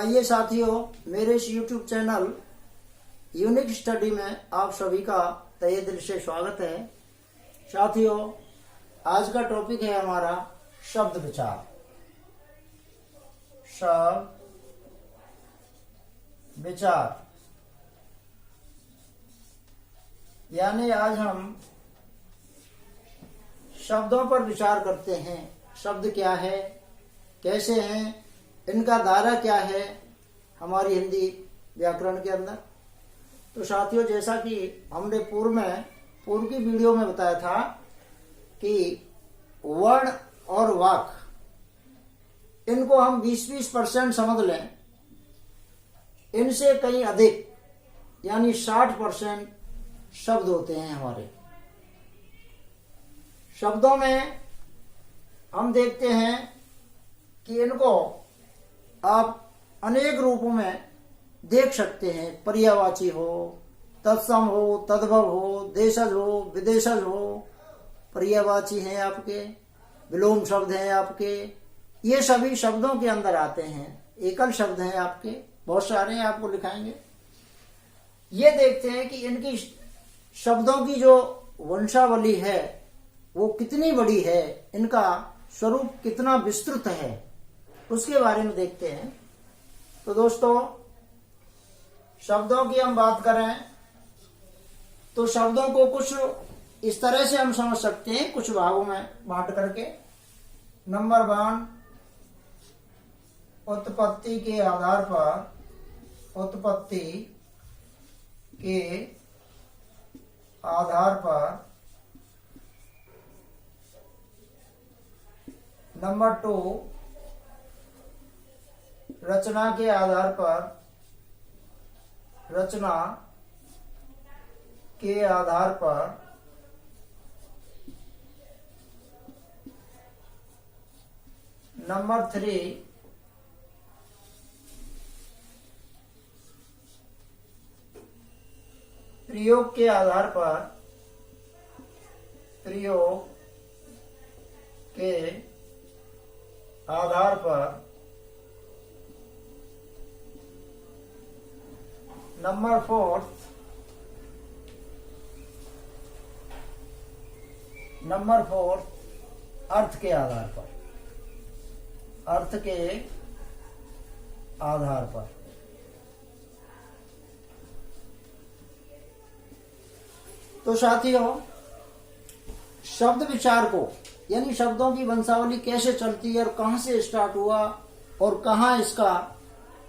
आइए साथियों, मेरे इस YouTube चैनल यूनिक स्टडी में आप सभी का तहे दिल से स्वागत है। साथियों, आज का टॉपिक है हमारा शब्द विचार। शब्द विचार यानी आज हम शब्दों पर विचार करते हैं। शब्द क्या है, कैसे हैं, इनका दायरा क्या है हमारी हिंदी व्याकरण के अंदर। तो साथियों, जैसा कि हमने पूर्व की वीडियो में बताया था कि वर्ण और वाक इनको हम 20% समझ लें, इनसे कहीं अधिक यानी 60% शब्द होते हैं हमारे। शब्दों में हम देखते हैं कि इनको आप अनेक रूपों में देख सकते हैं। पर्यायवाची हो, तत्सम हो, तद्भव हो, देशज हो, विदेशज हो। पर्यायवाची हैं आपके, विलोम शब्द हैं आपके, ये सभी शब्दों के अंदर आते हैं। एकल शब्द हैं आपके, बहुत सारे हैं, आपको लिखाएंगे। ये देखते हैं कि इनकी शब्दों की जो वंशावली है वो कितनी बड़ी है, इनका स्वरूप कितना विस्तृत है, उसके बारे में देखते हैं। तो दोस्तों, शब्दों की हम बात करें तो शब्दों को कुछ इस तरह से हम समझ सकते हैं, कुछ भागों में बांट करके। नंबर 1, उत्पत्ति के आधार पर, उत्पत्ति के आधार पर। नंबर 2, रचना के आधार पर, रचना के आधार पर। नंबर 3, प्रयोग के आधार पर, प्रयोग के आधार पर। नंबर 4, अर्थ के आधार पर, अर्थ के आधार पर। तो साथियों, शब्द विचार को यानी शब्दों की वंशावली कैसे चलती है और कहां से स्टार्ट हुआ और कहां इसका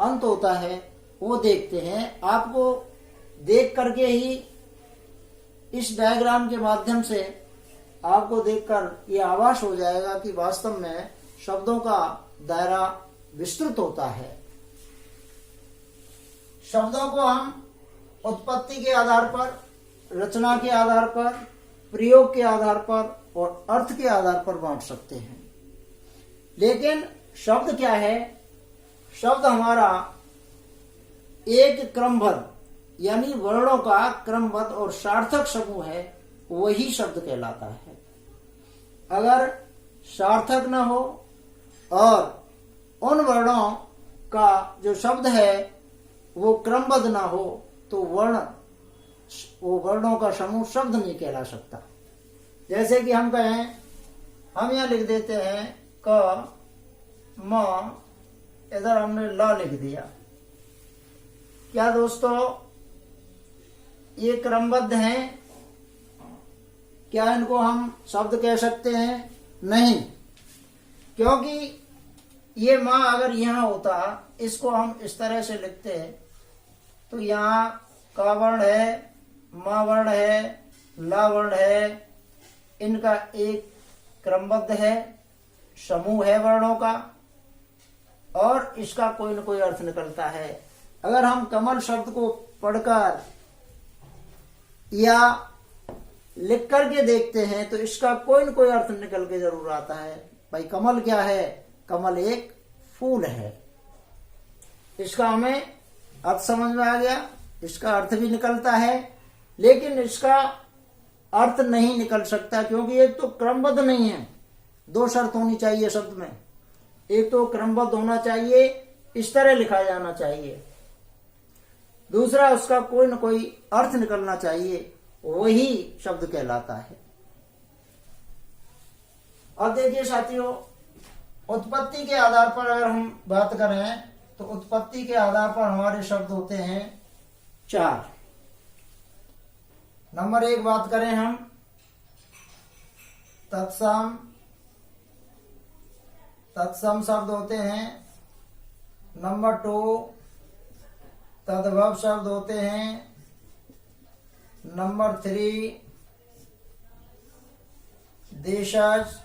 अंत होता है, वो देखते हैं। आपको देख करके ही, इस डायग्राम के माध्यम से आपको देखकर ये आभास हो जाएगा कि वास्तव में शब्दों का दायरा विस्तृत होता है। शब्दों को हम उत्पत्ति के आधार पर, रचना के आधार पर, प्रयोग के आधार पर और अर्थ के आधार पर बांट सकते हैं। लेकिन शब्द क्या है? शब्द हमारा एक क्रमबद्ध यानी वर्णों का क्रमबद्ध और सार्थक समूह है, वही शब्द कहलाता है। अगर सार्थक न हो और उन वर्णों का जो शब्द है वो क्रमबद्ध ना हो तो वो वर्णों का समूह शब्द नहीं कहला सकता। जैसे कि हम कहें, हम यहां लिख देते हैं क, म, इधर हमने ल लिख दिया। क्या दोस्तों ये क्रमबद्ध हैं? क्या इनको हम शब्द कह सकते हैं? नहीं, क्योंकि ये माँ अगर यहाँ होता, इसको हम इस तरह से लिखते तो यहाँ का वर्ण है, माँ वर्ण है, ला वर्ण है, इनका एक क्रमबद्ध है, समूह है वर्णों का, और इसका कोई न कोई अर्थ निकलता है। अगर हम कमल शब्द को पढ़कर या लिख करके देखते हैं तो इसका कोई न कोई अर्थ निकल के जरूर आता है। भाई, कमल क्या है? कमल एक फूल है। इसका हमें अर्थ समझ में आ गया, इसका अर्थ भी निकलता है, लेकिन इसका अर्थ नहीं निकल सकता क्योंकि एक तो क्रमबद्ध नहीं है। दो शर्त होनी चाहिए शब्द में, एक तो क्रमबद्ध होना चाहिए इस तरह लिखा जाना चाहिए। दूसरा, उसका कोई न कोई अर्थ निकलना चाहिए, वही शब्द कहलाता है। अब देखिए साथियों, उत्पत्ति के आधार पर अगर हम बात करें तो उत्पत्ति के आधार पर हमारे शब्द होते हैं 4। नंबर 1 बात करें हम, तत्सम। तत्सम शब्द होते हैं। नंबर 2 तद्भव शब्द होते हैं। नंबर 3 देशज।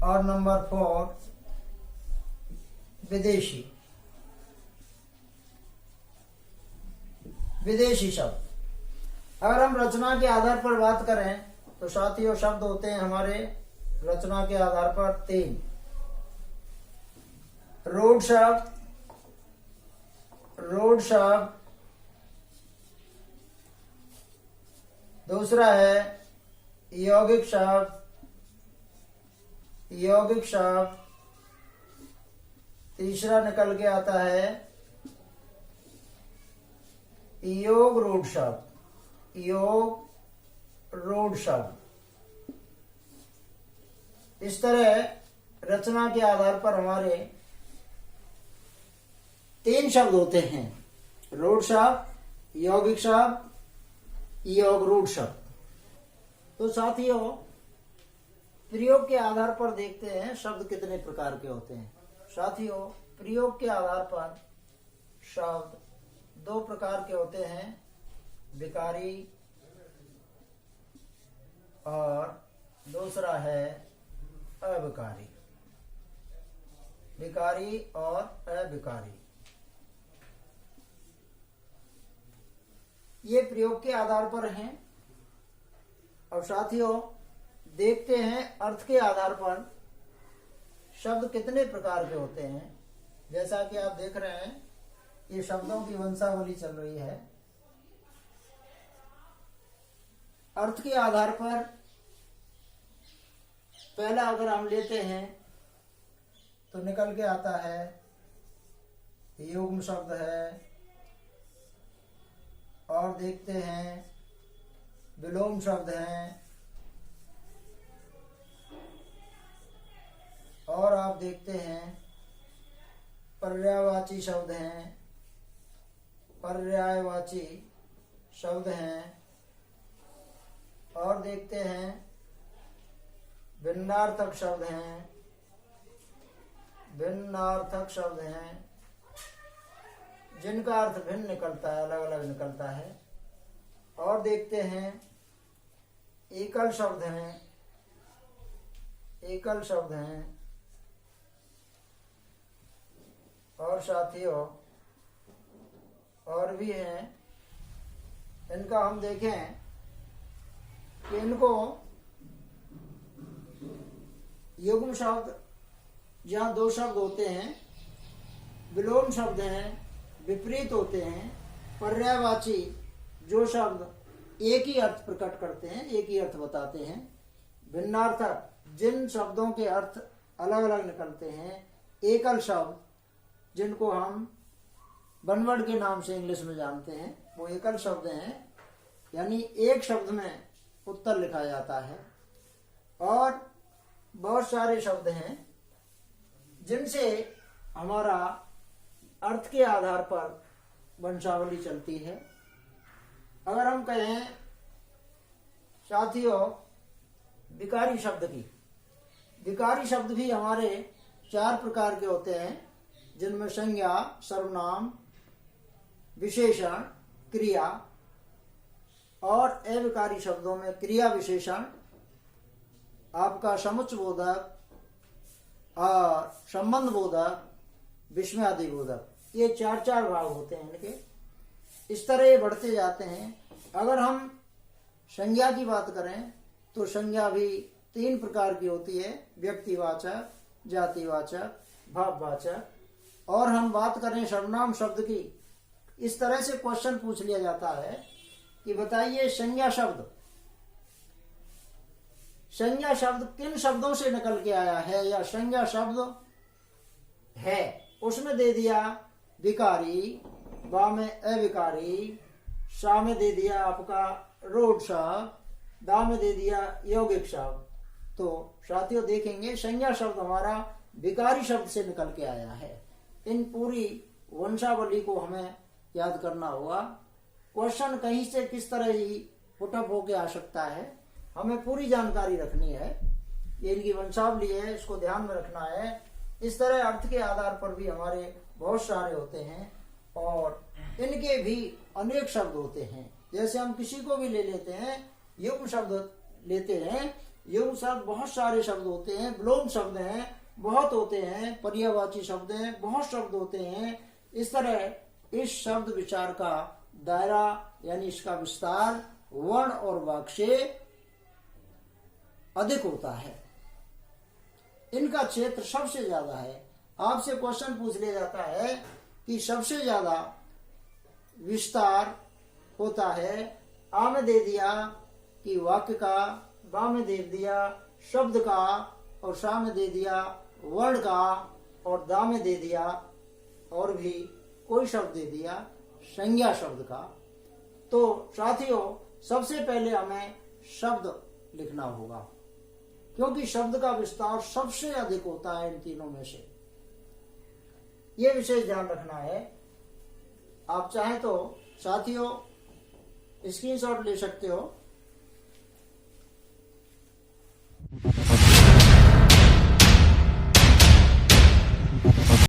और नंबर 4 विदेशी। विदेशी शब्द। अगर हम रचना के आधार पर बात करें तो साथियों शब्द होते हैं हमारे रचना के आधार पर 3। रूढ़ शब्द। रूढ़ शब्द। दूसरा है यौगिक शब्द। यौगिक शब्द। तीसरा निकल के आता है योग रूढ़ शब्द। योग रूढ़ शब्द। इस तरह रचना के आधार पर हमारे 3 शब्द होते हैं, रूढ़ शब्द, यौगिक शब्द, योग रूढ़ शब्द। तो साथियों प्रयोग के आधार पर देखते हैं शब्द कितने प्रकार के होते हैं। साथियों प्रयोग के आधार पर शब्द 2 प्रकार के होते हैं, विकारी और दूसरा है अविकारी। विकारी और अविकारी, ये प्रयोग के आधार पर हैं। और साथियों देखते हैं अर्थ के आधार पर शब्द कितने प्रकार के होते हैं। जैसा कि आप देख रहे हैं ये शब्दों की वंशावली चल रही है। अर्थ के आधार पर पहला अगर हम लेते हैं तो निकल के आता है युग्म शब्द है। और देखते हैं विलोम शब्द हैं। और आप देखते हैं पर्यायवाची शब्द हैं। पर्यायवाची शब्द हैं। और देखते हैं भिन्नार्थक शब्द हैं। भिन्नार्थक शब्द हैं जिनका अर्थ भिन्न निकलता है, अलग अलग निकलता है। और देखते हैं एकल शब्द हैं। एकल शब्द हैं। और साथियों और भी हैं, इनका हम देखें कि इनको युग्म शब्द जहाँ 2 शब्द होते हैं, विलोम शब्द हैं, विपरीत होते हैं, पर्यायवाची जो शब्द एक ही अर्थ प्रकट करते हैं, एक ही अर्थ बताते हैं, भिन्नार्थक जिन शब्दों के अर्थ अलग अलग निकलते हैं, एकल शब्द जिनको हम वन वर्ड के नाम से इंग्लिश में जानते हैं, वो एकल शब्द हैं, यानी एक शब्द में उत्तर लिखा जाता है। और बहुत सारे शब्द हैं जिनसे हमारा अर्थ के आधार पर वंशावली चलती है। अगर हम कहें साथियों विकारी शब्द की, विकारी शब्द भी हमारे 4 प्रकार के होते हैं, जिनमें संज्ञा, सर्वनाम, विशेषण, क्रिया। और अविकारी शब्दों में क्रिया विशेषण, आपका समुच्चयबोधक और संबंध बोधक, विस्मयादि बोधक, ये 4 भाग होते हैं इनके। इस तरह ये बढ़ते जाते हैं। अगर हम संज्ञा की बात करें तो संज्ञा भी 3 प्रकार की होती है, व्यक्तिवाचक, जातिवाचक, भाववाचक। और हम बात करें सर्वनाम शब्द की, इस तरह से क्वेश्चन पूछ लिया जाता है कि बताइए संज्ञा शब्द, संज्ञा शब्द किन शब्दों से निकल के आया है, या संज्ञा शब्द है उसमें दे दिया विकारी, बा में अविकारी, शा में दे दिया आपका रूढ़ शब्द, दा में दे दिया यौगिक शब्द। तो साथियों देखेंगे संज्ञा शब्द हमारा विकारी शब्द से निकल के आया है। इन पूरी वंशावली को हमें याद करना होगा। क्वेश्चन कहीं से किस तरह ही पुटअप होके आ सकता है, हमें पूरी जानकारी रखनी है। ये इनकी वंशावली है, इसको ध्यान में रखना है। इस तरह अर्थ के आधार पर भी हमारे बहुत सारे होते हैं और इनके भी अनेक शब्द होते हैं। जैसे हम किसी को भी ले लेते हैं, युग्म शब्द लेते हैं, युग्म शब्द बहुत सारे शब्द होते हैं, विलोम शब्द हैं बहुत होते हैं, पर्यायवाची शब्द हैं बहुत शब्द होते हैं। इस तरह इस शब्द विचार का दायरा यानी इसका विस्तार वर्ण और वाक्य से अधिक होता है। इनका क्षेत्र सबसे ज्यादा है। आपसे क्वेश्चन पूछ लिया जाता है कि सबसे ज्यादा विस्तार होता है, आ में दे दिया कि वाक्य का, बा में दे दिया शब्द का, और शा में दे दिया वर्ण का, और दा में दे दिया और भी कोई शब्द दे दिया संज्ञा शब्द का। तो साथियों सबसे पहले हमें शब्द लिखना होगा, क्योंकि शब्द का विस्तार सबसे अधिक होता है इन तीनों में से। ये विशेष ध्यान रखना है। आप चाहें तो साथियों स्क्रीनशॉट ले सकते हो।